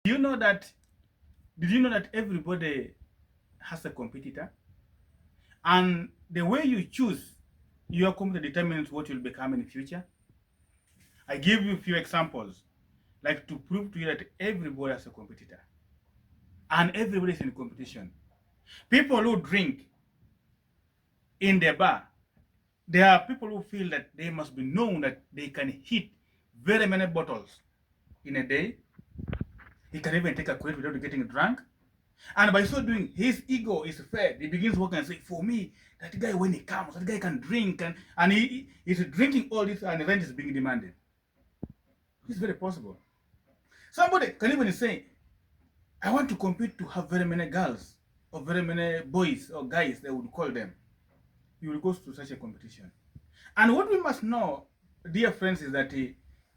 Do you know that? Did you know that everybody has a competitor, and the way you choose your competitor determines what you'll become in the future? I give you a few examples, like to prove to you that everybody has a competitor, and everybody is in competition. People who drink in the bar, there are people who feel that they must be known that they can hit very many bottles in a day. He can even take a crate without getting drunk. And by so doing, his ego is fed. He begins working and say, for me, that guy, when he comes, that guy can drink. And he's drinking all this and the rent is being demanded. It's very possible. Somebody can even say, I want to compete to have very many girls or very many boys or guys, they would call them. You will go to such a competition. And what we must know, dear friends, is that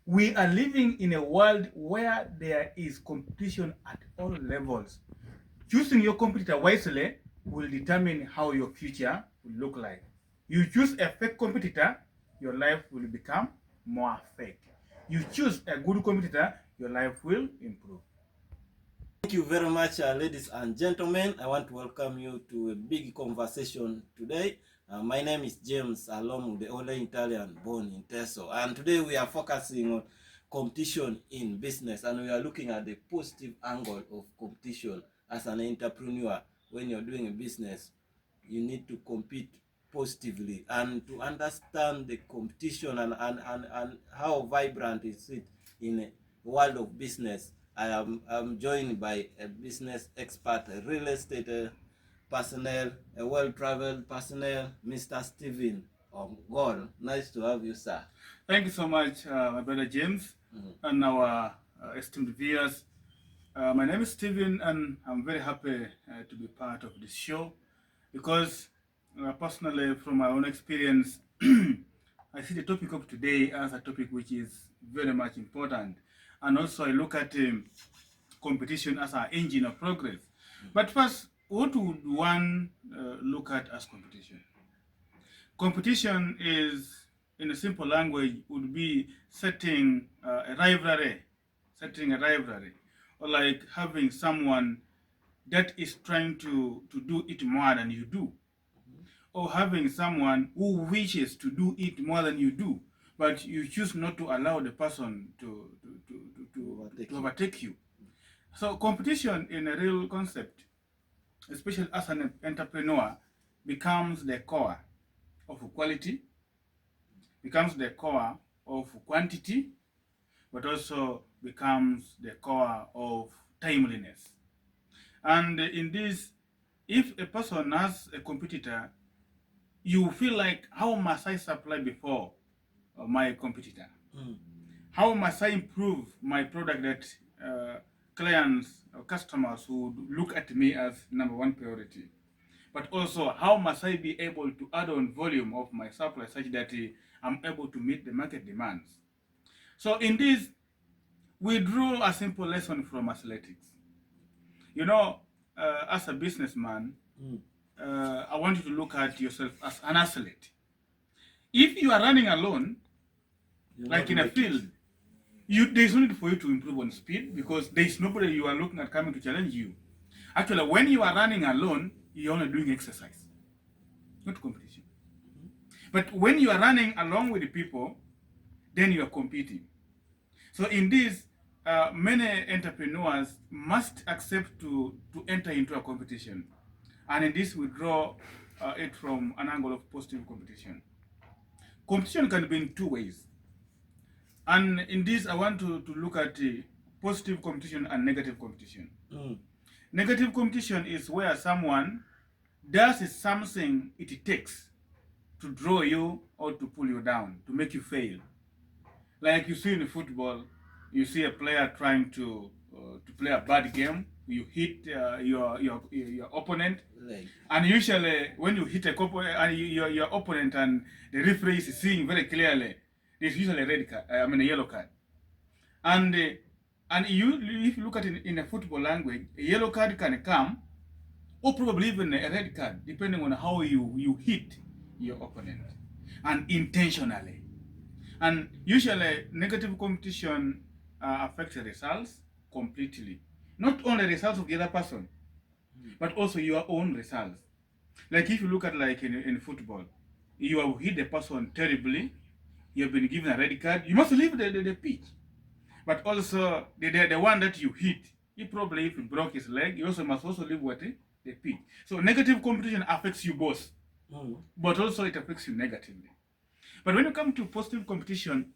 we are living in a world where there is competition at all levels. Choosing your competitor wisely will determine how your future will look like. You choose a fake competitor, your life will become more fake. You choose a good competitor, your life will improve. Thank you very much, ladies and gentlemen. I want to welcome you to a big conversation today. My name is James Alom, the only Italian born in Teso. And today we are focusing on competition in business, and we are looking at the positive angle of competition as an entrepreneur. When you're doing a business, you need to compete positively, and to understand the competition and how vibrant is it in a world of business. I'm joined by a business expert, a real estate personnel, a well-traveled personnel, Mr. Stephen Ogol. Nice to have you, sir. Thank you so much, my brother James, and our esteemed viewers. My name is Stephen, and I'm very happy to be part of this show because, personally, from my own experience, I see the topic of today as a topic which is very much important. And also, I look at competition as our engine of progress. But first, what would one look at as competition? Competition is, in a simple language, would be setting a rivalry, or like having someone that is trying to do it more than you do, or having someone who wishes to do it more than you do, but you choose not to allow the person to overtake you. So competition in a real concept, especially as an entrepreneur, becomes the core of quality, becomes the core of quantity, but also becomes the core of timeliness. And in this, if a person has a competitor, you feel like, how must I supply before my competitor? How must I improve my product that clients or customers would look at me as number one priority? But also, how must I be able to add on volume of my supply such that I'm able to meet the market demands? So in this, we drew a simple lesson from athletics. You know, as a businessman, I want you to look at yourself as an athlete. If you are running alone, like in a field, there's no need for you to improve on speed because there's nobody you are looking at coming to challenge you. Actually, when you are running alone, you're only doing exercise, not competition. But when you are running along with the people, then you are competing. So in this, many entrepreneurs must accept to enter into a competition. And in this, we draw it from an angle of positive competition. Competition can be in two ways. And in this, I want to look at positive competition and negative competition. Negative competition is where someone does something it takes to draw you or to pull you down, to make you fail. Like you see in football, you see a player trying to play a bad game. You hit your opponent, and usually when you hit your opponent and the referee is seeing very clearly, there's usually a red card. I mean a yellow card. And if you look at it in a football language, a yellow card can come, or probably even a red card, depending on how you hit your opponent, and intentionally. And usually, negative competition affects the results completely. Not only results of the other person, but also your own results. Like if you look at like in football, you have hit the person terribly, you have been given a red card, you must leave the pitch. But also the one that you hit, he probably if he broke his leg, he also must also leave what the pitch. So negative competition affects you both, but also it affects you negatively. But when you come to positive competition,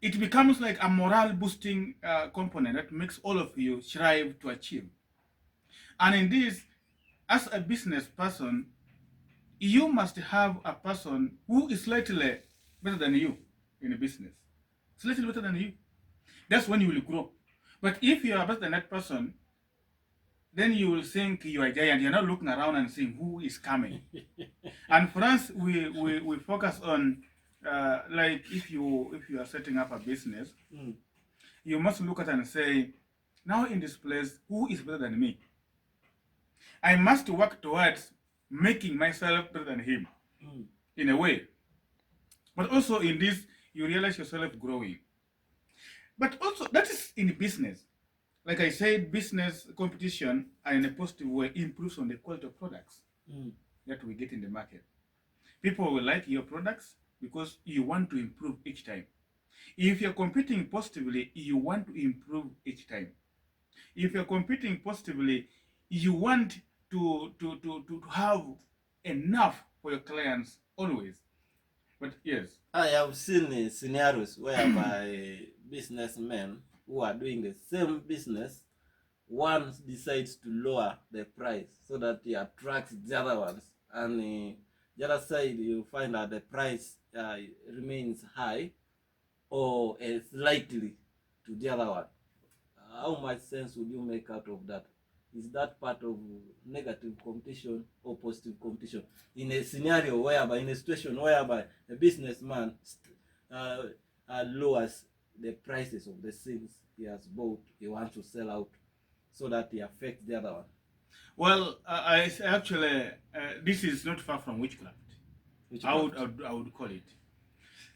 it becomes like a morale boosting component that makes all of you strive to achieve. And in this, as a business person, you must have a person who is slightly better than you in a business. Slightly better than you. That's when you will grow. But if you are better than that person, then you will think you are a giant. You're not looking around and seeing who is coming. And for us, we focus on like if you are setting up a business, you must look at and say, now in this place, who is better than me? I must work towards making myself better than him in a way. But also in this, you realize yourself growing. But also that is in business. Like I said, business competition in a positive way improves on the quality of products that we get in the market. People will like your products because you want to improve each time. If you're competing positively, you want to improve each time. If you're competing positively, you want to have enough for your clients always. But yes, I have seen scenarios whereby businessmen who are doing the same business, one decides to lower the price so that he attracts the other ones, and the other side you find that the price remains high or slightly to the other one. How much sense would you make out of that? Is that part of negative competition or positive competition? In a scenario whereby, in a situation whereby a businessman lowers the prices of the things he has bought, he wants to sell out so that he affects the other one. well, I actually this is not far from witchcraft. I would call it.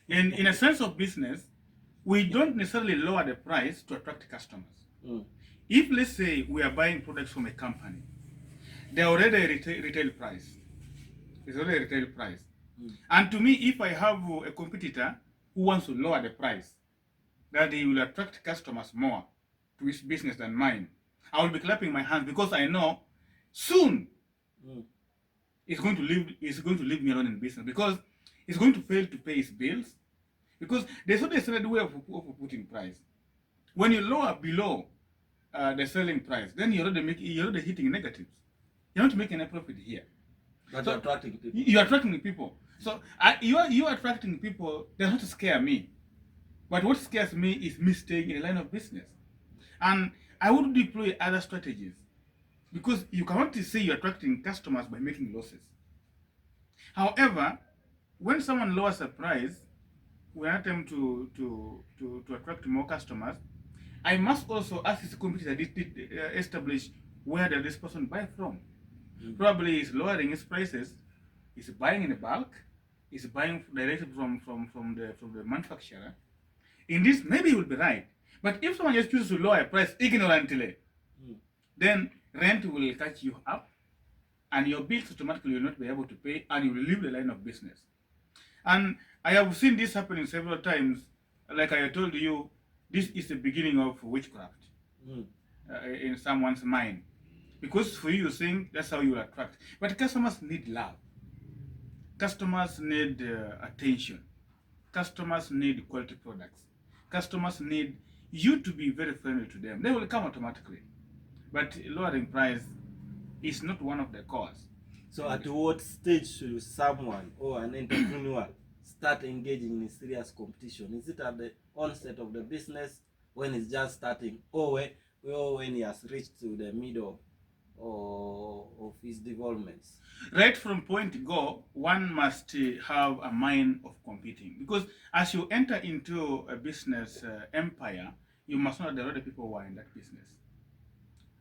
In a sense of business, we don't necessarily lower the price to attract customers. If let's say we are buying products from a company, they're already a retail price. It's already a retail price. And to me, if I have a competitor who wants to lower the price, that he will attract customers more to his business than mine, I will be clapping my hands because I know soon he's going to leave me alone in business because he's going to fail to pay his bills. Because there's not a standard way of putting price. When you lower below the selling price, then you're already hitting negatives. You're not making a profit here. But you're attracting people. You're attracting people. So you are attracting people. They're not to scare me. But what scares me is me staying in the line of business. And I would deploy other strategies. Because you cannot say you're attracting customers by making losses. However, when someone lowers a price, we want them to attract more customers, I must also ask his competitor establish where does this person buy from. Probably he's lowering his prices, he's buying in bulk, he's buying directly from the manufacturer. In this, maybe he will be right. But if someone just chooses to lower a price ignorantly, then rent will catch you up, and your bills automatically will not be able to pay, and you will leave the line of business. And I have seen this happening several times. Like I told you, this is the beginning of witchcraft in someone's mind. Because for you think that's how you attract. But customers need love. Customers need attention. Customers need quality products. Customers need you to be very friendly to them. They will come automatically. But lowering price is not one of the cause. So at what stage should someone or an entrepreneur start engaging in serious competition? Is it at the onset of the business, when it's just starting, or when he has reached to the middle of his developments? Right from point go, one must have a mind of competing. Because as you enter into a business empire, you must know that there are other people who are in that business.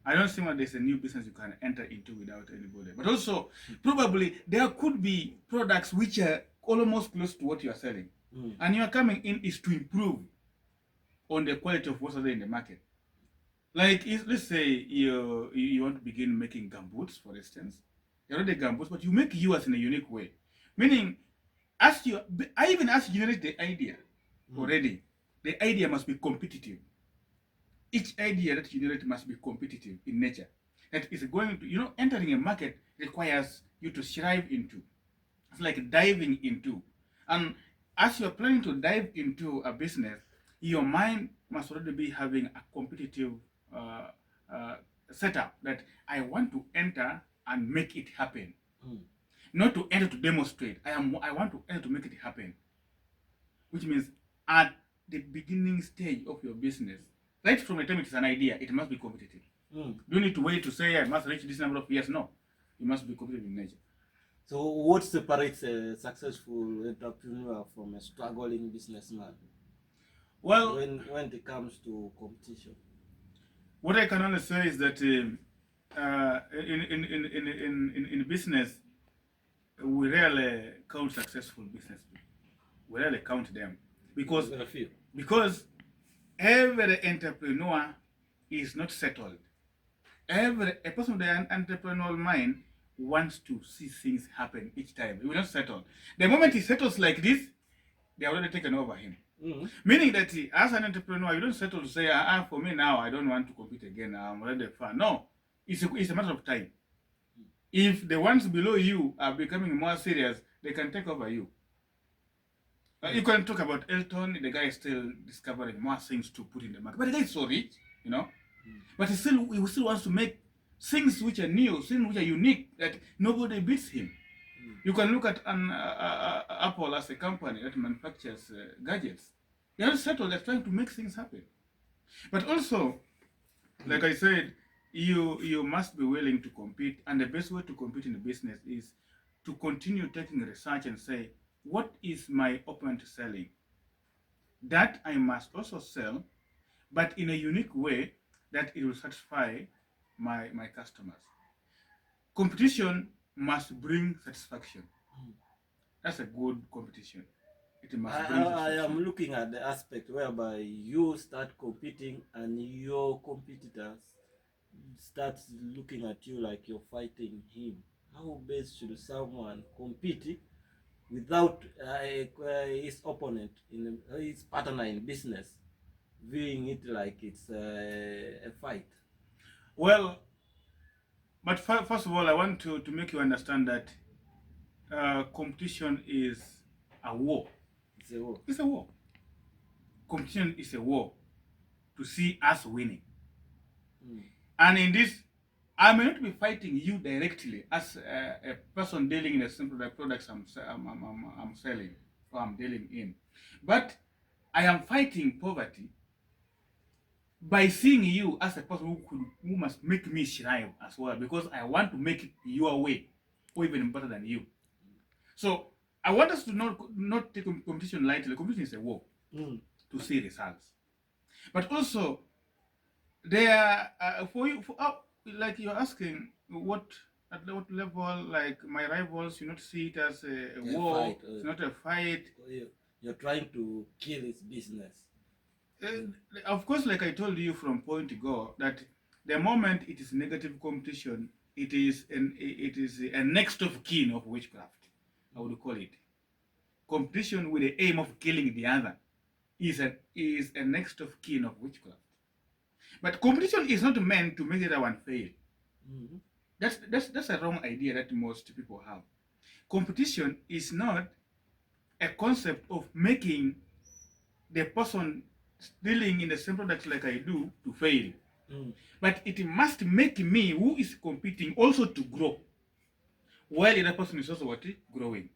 I don't think that there's a new business you can enter into without anybody. But also, probably there could be products which are almost close to what you are selling. And you are coming in is to improve on the quality of what's there in the market. Like, let's say you want to begin making gumboots, for instance. You're already gumboots, but you make yours in a unique way. Meaning, I even ask you generate the idea already. The idea must be competitive. Each idea that you generate must be competitive in nature. That is going to, entering a market requires you to strive into. It's like diving into. And as you're planning to dive into a business, your mind must already be having a competitive uh, uh, setup that I want to enter and make it happen. Not to enter to demonstrate. I want to enter to make it happen. Which means at the beginning stage of your business, right from the time it is an idea, it must be competitive. You don't need to wait to say I must reach this number of years. No, you must be competitive in nature. So what separates a successful entrepreneur from a struggling businessman? Well, when it comes to competition, what I can only say is that in business, we rarely count successful business people. We rarely count them because very few. because every entrepreneur is not settled. A person with an entrepreneurial mind wants to see things happen each time. He will not settle. The moment he settles like this, they are already taken over him. Meaning that as an entrepreneur, you don't settle to say, for me now, I don't want to compete again. I'm already far. No, it's a matter of time. If the ones below you are becoming more serious, they can take over you. You can talk about Elton. The guy is still discovering more things to put in the market. But the guy is so rich, But he still wants to make things which are new, things which are unique, that nobody beats him. You can look at Apple as a company that manufactures gadgets. They are settled. They're trying to make things happen. But also, like I said, you must be willing to compete, and the best way to compete in the business is to continue taking research and say, what is my opponent selling? That I must also sell, but in a unique way that it will satisfy my customers. Competition must bring satisfaction. That's a good competition. It must bring satisfaction. I am looking at the aspect whereby you start competing and your competitors start looking at you like you're fighting him. How best should someone compete without his opponent, his partner in business, viewing it like it's a fight? Well, but first of all, I want to make you understand that competition is a war. It's a war. It's a war. Competition is a war to see us winning. And in this, I may not be fighting you directly as a person dealing in a simple products I'm selling or I'm dealing in, but I am fighting poverty by seeing you as a person who must make me strive as well, because I want to make it your way or even better than you. So I want us to not take competition lightly. Competition is a war to see results, but also there for you like you're asking at what level, like my rivals, you not see it as a war fight, it's not a fight. You're trying to kill his business. Of course, like I told you from point to go, that the moment it is negative competition, it is a next of kin of witchcraft, I would call it. Competition with the aim of killing the other is a next of kin of witchcraft. But competition is not meant to make the other one fail. That's a wrong idea that most people have. Competition is not a concept of making the person dealing in the same product like I do to fail. But it must make me, who is competing, also to grow, while the other person is also growing.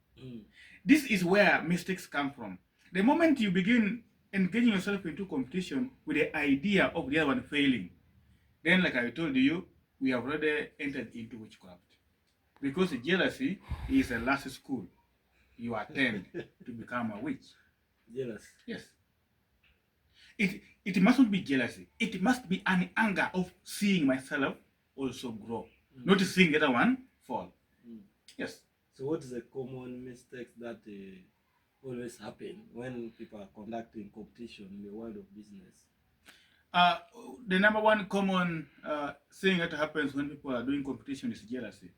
This is where mistakes come from. The moment you begin engaging yourself into competition with the idea of the other one failing, then, like I told you, we have already entered into witchcraft. Because jealousy is the last school you attend to become a witch. Jealous? Yes. It mustn't be jealousy. It must be an anger of seeing myself also grow, not seeing the other one fall. Yes. So what is the common mistakes that always happen when people are conducting competition in the world of business? Uh, the number one common thing that happens when people are doing competition is jealousy.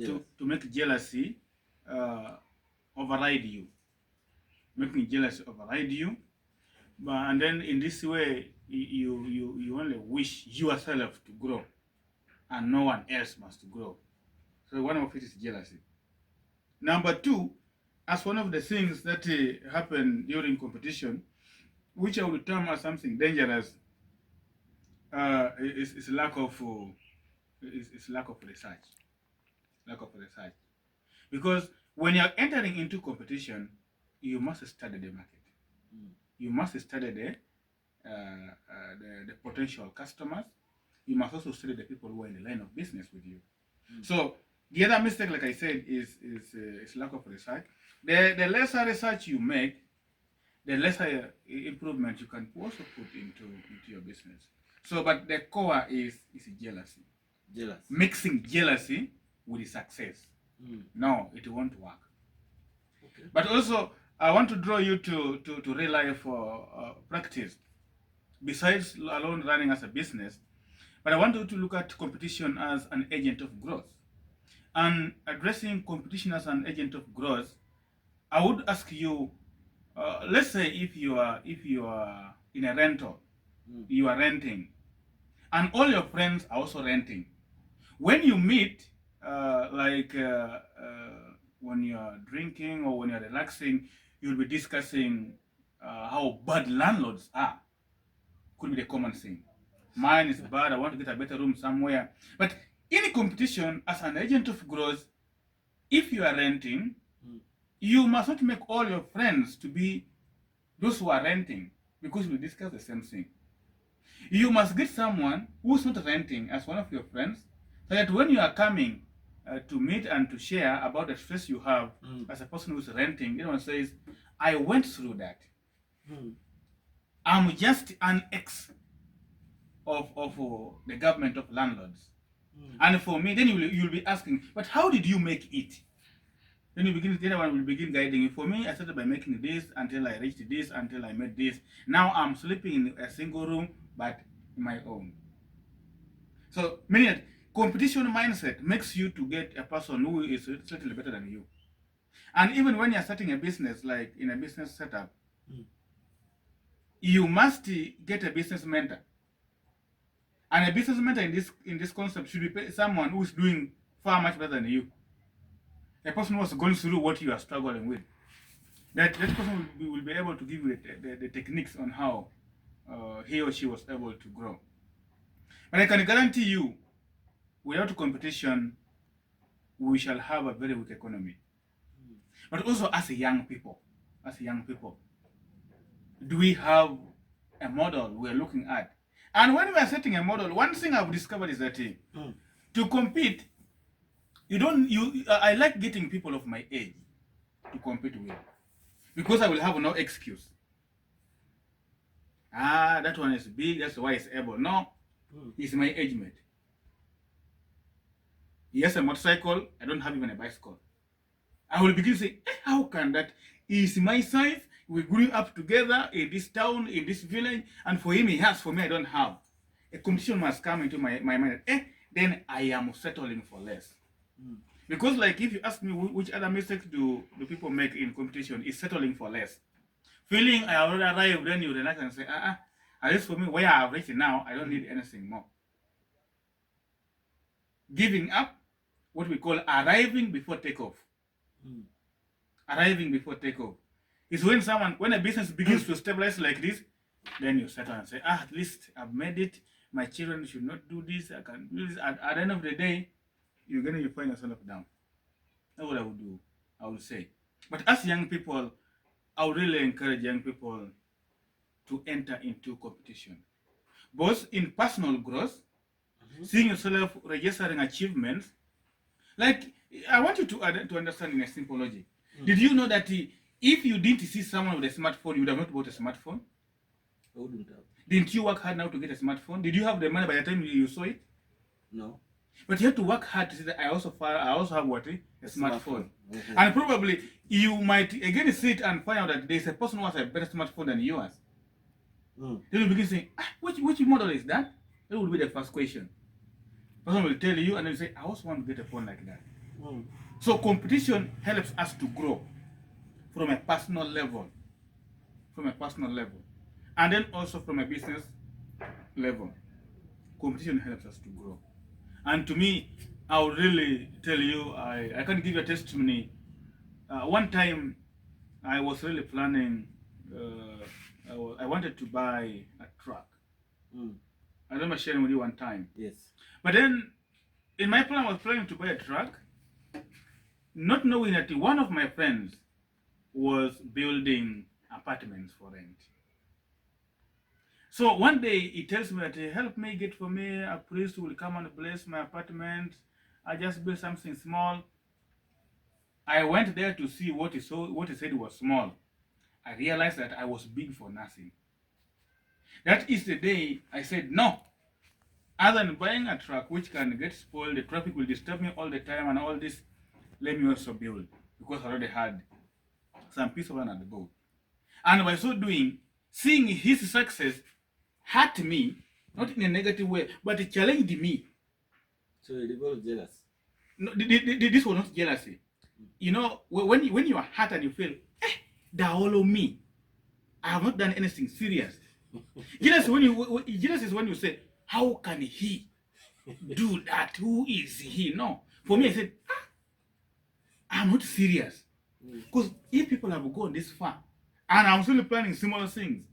To make jealousy override you, making jealousy override you. And then in this way, you only wish yourself to grow, and no one else must grow. So one of it is jealousy. Number two, as one of the things that happen during competition, which I would term as something dangerous, is lack of is lack of research. Lack of research, because when you're entering into competition, you must study the market. You must study the potential customers. You must also study the people who are in the line of business with you. So the other mistake, like I said, is lack of research. The lesser research you make, the lesser improvement you can also put into your business. So, but the core is jealousy. Mixing jealousy with success. No, it won't work. Okay. But also, I want to draw you to real life practice. Besides alone running as a business, but I want you to look at competition as an agent of growth. And addressing competition as an agent of growth, I would ask you, let's say if you are in a rental, you are renting, and all your friends are also renting. When you meet, when you are drinking or when you are relaxing, you'll be discussing how bad landlords are. Could be the common thing. Mine is bad, I want to get a better room somewhere. But in a competition, as an agent of growth, if you are renting, you must not make all your friends to be those who are renting, because we discuss the same thing. You must get someone who's not renting as one of your friends, so that when you are coming to meet and to share about the stress you have as a person who's renting, everyone says, I went through that. I'm just an ex of the government of landlords. And for me, then you'll be asking, but how did you make it? Then the other one will begin guiding you. For me, I started by making this until I reached this, until I made this. Now I'm sleeping in a single room, but my own. So, meaning that competition mindset makes you to get a person who is slightly better than you. And even when you're starting a business, like in a business setup, you must get a business mentor. And a business mentor in this concept should be someone who is doing far much better than you. A person who was going through what you are struggling with. That person will be able to give you the techniques on how he or she was able to grow. But I can guarantee you, without competition, we shall have a very weak economy. But also as young people, do we have a model we're looking at? And when we are setting a model, one thing I've discovered is that to compete, I like getting people of my age to compete with, because I will have no excuse. That one is big, that's why he's able. No, he's my age mate. He has a motorcycle, I don't have even a bicycle. I will begin to say, how can that? He's my size, we grew up together in this town, in this village, and for him he has, for me I don't have. A competition must come into my mind. Then I am settling for less. Because like if you ask me which other mistakes do people make in competition, is settling for less. Feeling I already arrived, then you relax and say, at least for me, where I have reached now, I don't need anything more. Giving up, what we call arriving before takeoff. Arriving before takeoff is when a business begins to stabilize like this, then you settle and say, at least I've made it. My children should not do this. I can do this. At the end of the day, you're going to find yourself down. That's what I would do, I would say. But as young people, I would really encourage young people to enter into competition, both in personal growth, seeing yourself registering achievements. Like, I want you to understand in a simple logic. Did you know that if you didn't see someone with a smartphone, you would have not bought a smartphone? I wouldn't have. Didn't you work hard now to get a smartphone? Did you have the money by the time you saw it? No. But you have to work hard to see that I also have what? A smartphone. And probably you might again sit and find out that there's a person who has a better smartphone than yours. Then you begin saying, which model is that? That will be the first question. Person will tell you, and then you say, I also want to get a phone like that. So competition helps us to grow from a personal level, and then also from a business level. Competition helps us to grow. And to me, I would really tell you, I can give you a testimony. One time, I was really planning. I wanted to buy a truck. I remember sharing with you one time. Yes. But then, in my plan, I was planning to buy a truck, not knowing that one of my friends was building apartments for rent. So one day he tells me that, help me get for me a priest who will come and bless my apartment. I just built something small. I went there to see what he said was small. I realized that I was big for nothing. That is the day I said, no, other than buying a truck which can get spoiled, the traffic will disturb me all the time and all this, let me also build, because I already had some piece of land at the go. And by so doing, seeing his success hurt me, not in a negative way, but it challenged me. So you were jealous? No, this was not jealousy. You know, when you are hurt and you feel, they follow me, I have not done anything serious. Jealous is when you say, how can he do that? Who is he? No. For me, I said, I'm not serious. Because if people have gone this far, and I'm still planning similar things,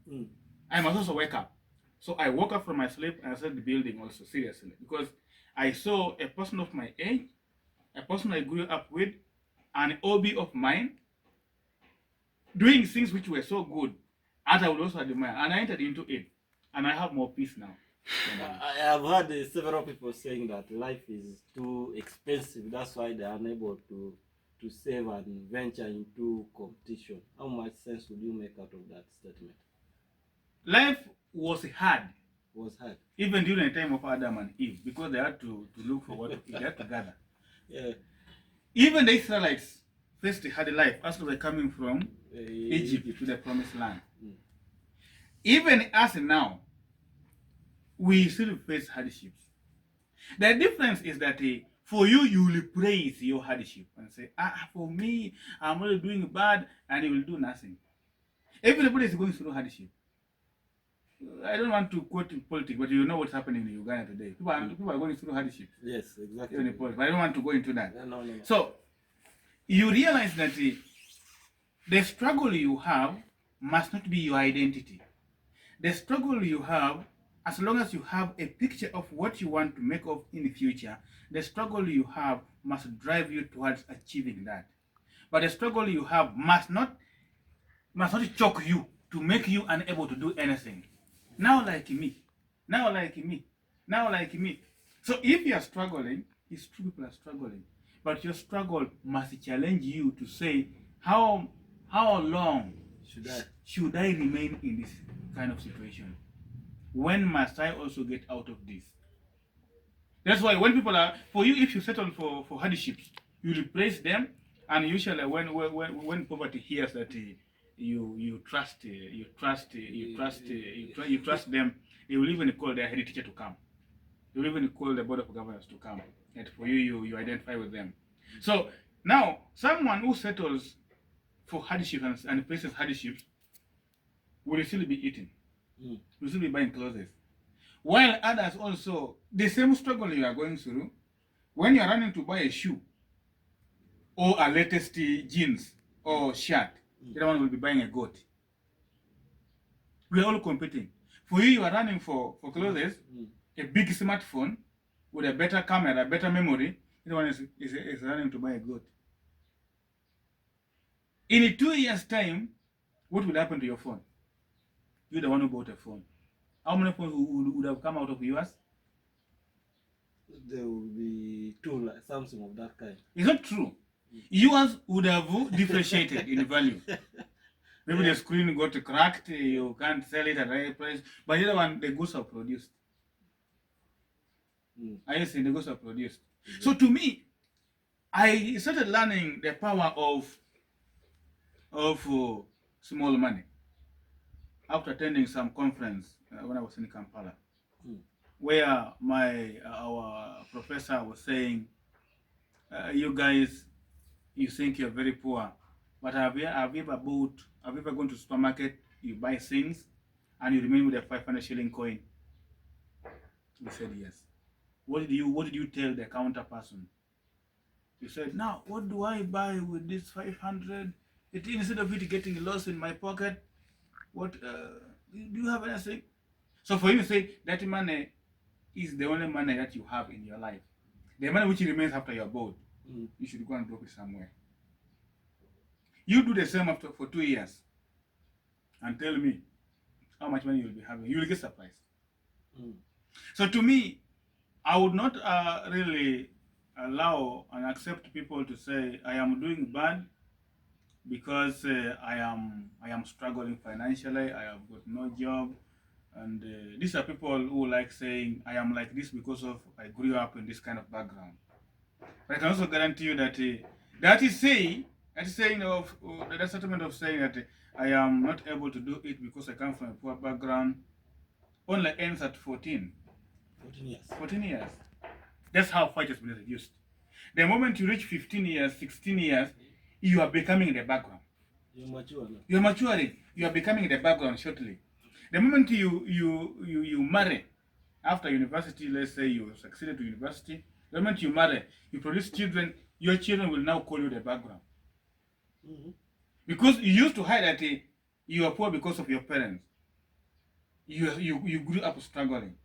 I must also wake up. So I woke up from my sleep and I started building also seriously. Because I saw a person of my age, a person I grew up with, an hobby of mine, doing things which were so good, and I would also admire. And I entered into it. And I have more peace now. I have heard several people saying that life is too expensive. That's why they are unable to save and venture into competition. How much sense would you make out of that statement? Life was hard. Was hard. Even during the time of Adam and Eve, because they had to look for what to eat, they had to gather. Yeah. Even the Israelites faced a hard life as they were coming from Egypt to the promised land. Even us now, we still face hardships. The difference is that for you, you will praise your hardship and say, for me, I'm only doing bad, and you will do nothing. Everybody is going through hardship. I don't want to quote in politics, but you know what's happening in Uganda today. People are going through hardship. Yes, exactly. Even in politics, but I don't want to go into that. No. So, you realize that the struggle you have must not be your identity. The struggle you have, as long as you have a picture of what you want to make of in the future, the struggle you have must drive you towards achieving that. But the struggle you have must not choke you to make you unable to do anything. Now like me. So if you are struggling, it's true people are struggling. But your struggle must challenge you to say, how long should I remain in this kind of situation? When must I also get out of this? That's why when people are, for you, if you settle for hardships, you replace them, and usually when poverty hears that you trust them, they will even call their head teacher to come. They will even call the board of governors to come. And for you identify with them. So now, someone who settles for hardships and faces hardships will still be eating. Will still be buying clothes. While others also, the same struggle you are going through, when you are running to buy a shoe or a latest jeans or shirt, the other one will be buying a goat. We are all competing. For you are running for clothes, a big smartphone with a better camera, better memory. The other one is running to buy a goat. In 2 years' time, what will happen to your phone? You're the one who bought a phone. How many phones would have come out of yours? There will be two, like something of that kind. It's not true. Yours would have depreciated in value. Maybe the screen got cracked, you can't sell it at a high price. But the other one, the goods are produced. I say the goods are produced. So to me, I started learning the power of small money. after attending some conference when I was in Kampala, Mm. where our professor was saying, you guys, you think you're very poor, but have you ever gone to supermarket, you buy things, and you remain with a 500 shilling coin? We said yes. What did you tell the counter person? He said, now what do I buy with this 500? Instead of it getting lost in my pocket, what do you have anything? So for him to say that money is the only money that you have in your life, the money which remains after you're bored, you should go and drop it somewhere. You do the same for 2 years and tell me how much money you'll be having. You will get surprised. So to me, I would not really allow and accept people to say I am doing bad because I am struggling financially. I have got no job, and these are people who like saying I am like this because of I grew up in this kind of background. But I can also guarantee you that that saying of that statement of saying that I am not able to do it because I come from a poor background only ends at 14. 14 years. 14 years. That's how fight has been reduced. The moment you reach 15 years, 16 years, you are becoming the background. You're mature now. You're maturing. You are becoming the background shortly. The moment you marry after university, let's say you succeeded to university, the moment you marry, you produce children, your children will now call you the background. Because you used to hide that you are poor because of your parents. You grew up struggling.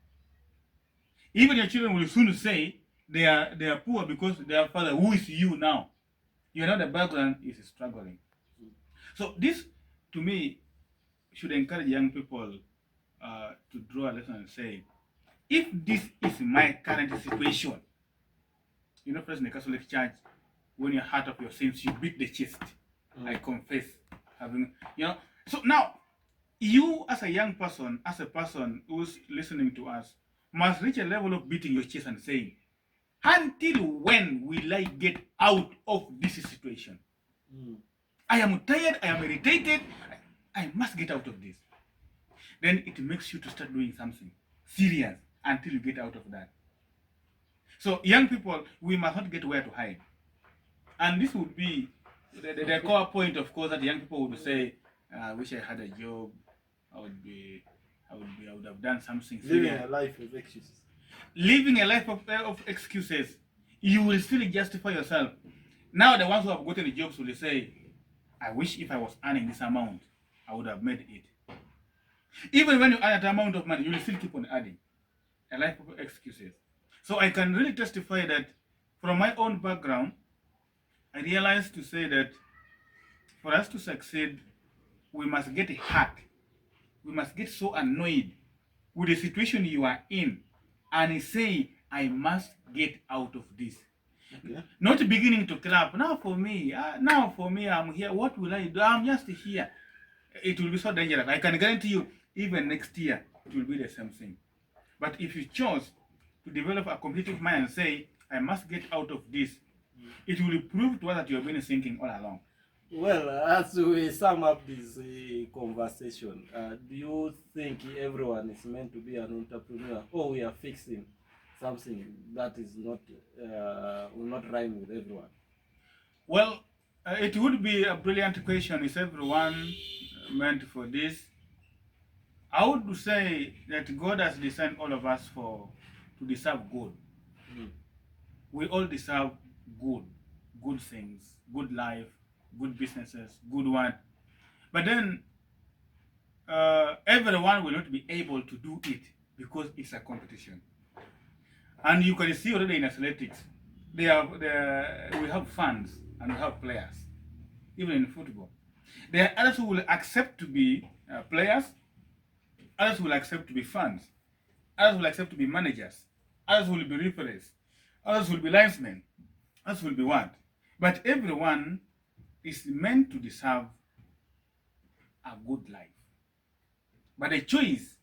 Even your children will soon say they are poor because their father, who is you now, you know the background is struggling. So this, to me, should encourage young people to draw a lesson and say, if this is my current situation, you know, first in the Catholic Church, when you're hurt of your sins, you beat the chest. I confess, So now, you as a young person, as a person who's listening to us, must reach a level of beating your chest and saying, until when will I get out of this situation? I am tired, I am irritated, I must get out of this. Then it makes you to start doing something serious until you get out of that. So young people, we must not get where to hide. And this would be the core point, of course, that young people would say, I wish I had a job, I would have done something serious. Living a life of excuses. Living a life of excuses. You will still justify yourself. Now the ones who have gotten the jobs will say, I wish if I was earning this amount, I would have made it. Even when you earn that amount of money, you will still keep on adding. A life of excuses. So I can really testify that from my own background, I realized to say that for us to succeed, we must get hurt. We must get so annoyed with the situation you are in and say, I must get out of this. Okay. Not beginning to clap. Now for me, I'm here. What will I do? I'm just here. It will be so dangerous. I can guarantee you, even next year, it will be the same thing. But if you chose to develop a competitive mind and say, I must get out of this, it will prove to us that you have been thinking all along. Well, as we sum up this conversation, do you think everyone is meant to be an entrepreneur, or we are fixing something that is not will not rhyme with everyone? Well, it would be a brilliant question. Is everyone meant for this? I would say that God has designed all of us to deserve good. We all deserve good things, good life, good businesses, good one. But then everyone will not be able to do it because it's a competition. And you can see already in athletics, we have fans and we have players, even in football. There are others who will accept to be players, others will accept to be fans, others will accept to be managers, others will be referees, others will be linesmen, others will be what? But everyone is meant to deserve a good life. But the choice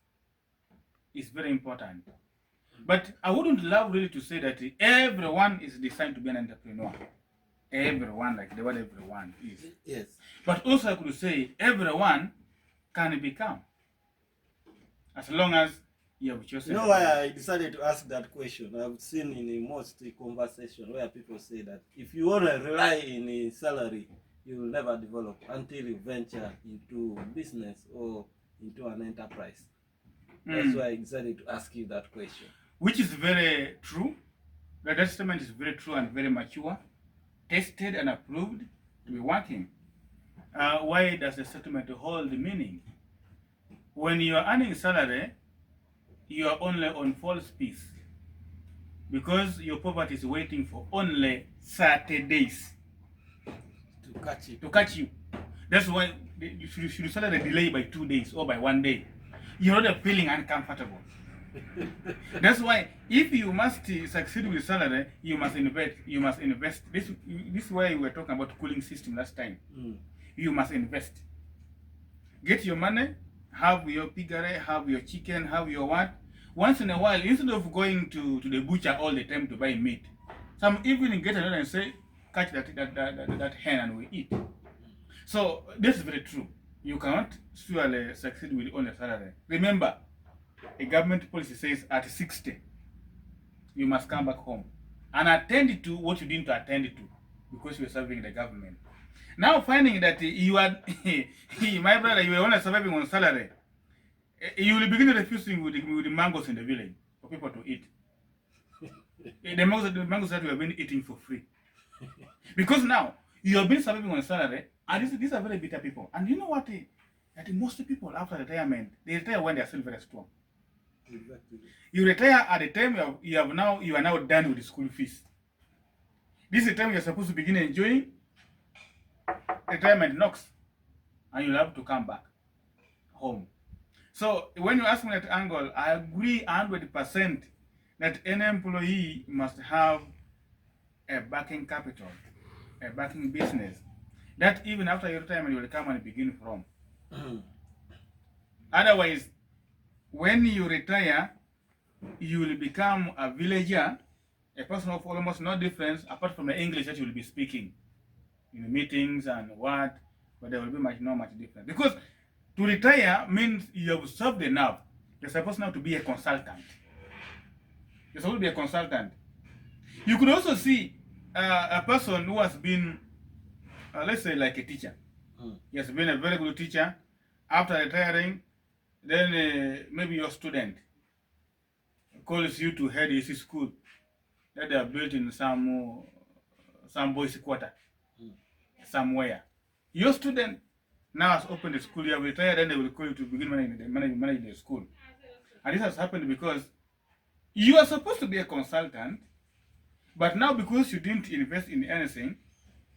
is very important. But I wouldn't love really to say that everyone is designed to be an entrepreneur. Everyone, like the word everyone is. Yes. But also I could say everyone can become. as long as you have chosen. You know why I decided to ask that question? I've seen in most conversation where people say that if you want to rely in a salary, you will never develop until you venture into business or into an enterprise. That's why I decided to ask you that question. Which is very true. That statement is very true and very mature, tested and approved to be working. Why does the statement hold the meaning? When you are earning salary, you are only on false peace because your poverty is waiting for only 30 days to catch you. That's why you should start a delay by 2 days or by 1 day. You're not feeling uncomfortable. That's why if you must succeed with salary, you must invest. This is why we were talking about cooling system last time. You must invest. Get your money, have your piggery, have your chicken, have your what. Once in a while, instead of going to the butcher all the time to buy meat, some evening get another and say, catch that hen and we eat. So this is very true. You cannot surely succeed with only salary. Remember, a government policy says at 60, you must come back home and attend to what you didn't attend to because you are serving the government. Now finding that you are, my brother, you are only surviving on salary, you will begin refusing with the mangoes in the village for people to eat. The mangoes that we have been eating for free. Because now, you have been surviving on salary, and these are very bitter people. And you know what? That most people after retirement, they retire when they are still very strong. Exactly. You retire at the time you are now done with the school fees. This is the time you are supposed to begin enjoying. Retirement knocks, and you'll have to come back home. So when you ask me that angle, I agree 100% that any employee must have a backing capital, a backing business, that even after your retirement you will come and begin from. Otherwise, when you retire, you will become a villager, a person of almost no difference apart from the English that you will be speaking in the meetings and what, but there will be not much difference. Because to retire means you have served enough. You're supposed now to be a consultant. You're supposed to be a consultant. You could also see a person who has been, let's say, like a teacher. He has been a very good teacher. After retiring, then maybe your student calls you to head his school that they are built in some boys' quarter somewhere. Your student now has opened the school, you have retired, then they will call you to begin managing the school. And this has happened because you are supposed to be a consultant, but now because you didn't invest in anything,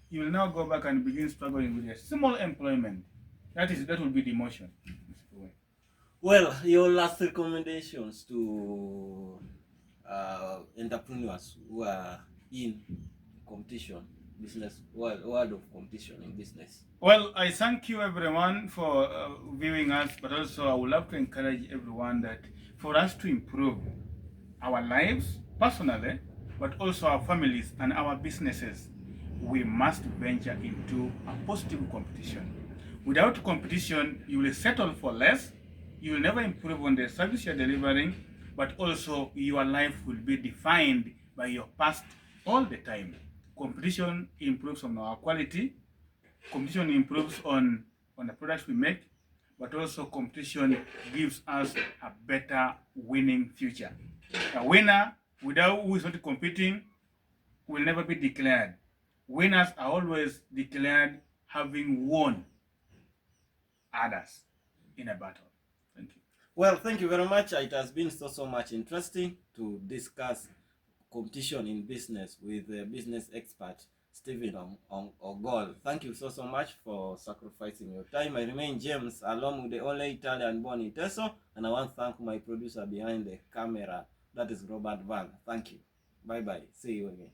you will now go back and begin struggling with a small employment. That will be demotion. Well, your last recommendations to entrepreneurs who are in competition, business, world of competition in business. Well, I thank you everyone for viewing us, but also I would love to encourage everyone that for us to improve our lives personally, but also our families and our businesses, we must venture into a positive competition. Without competition, you will settle for less, you will never improve on the service you're delivering, but also your life will be defined by your past all the time. Competition improves on our quality, competition improves on the products we make, but also competition gives us a better winning future. A winner without who is not competing will never be declared. Winners are always declared having won others in a battle. Thank you. Well, thank you very much. It has been so much interesting to discuss competition in business with business expert Stephen Ogol. Thank you so much for sacrificing your time. I remain James, along with the only Italian born in Teso, and I want to thank my producer behind the camera, that is Robert Van. Thank you. Bye bye. See you again.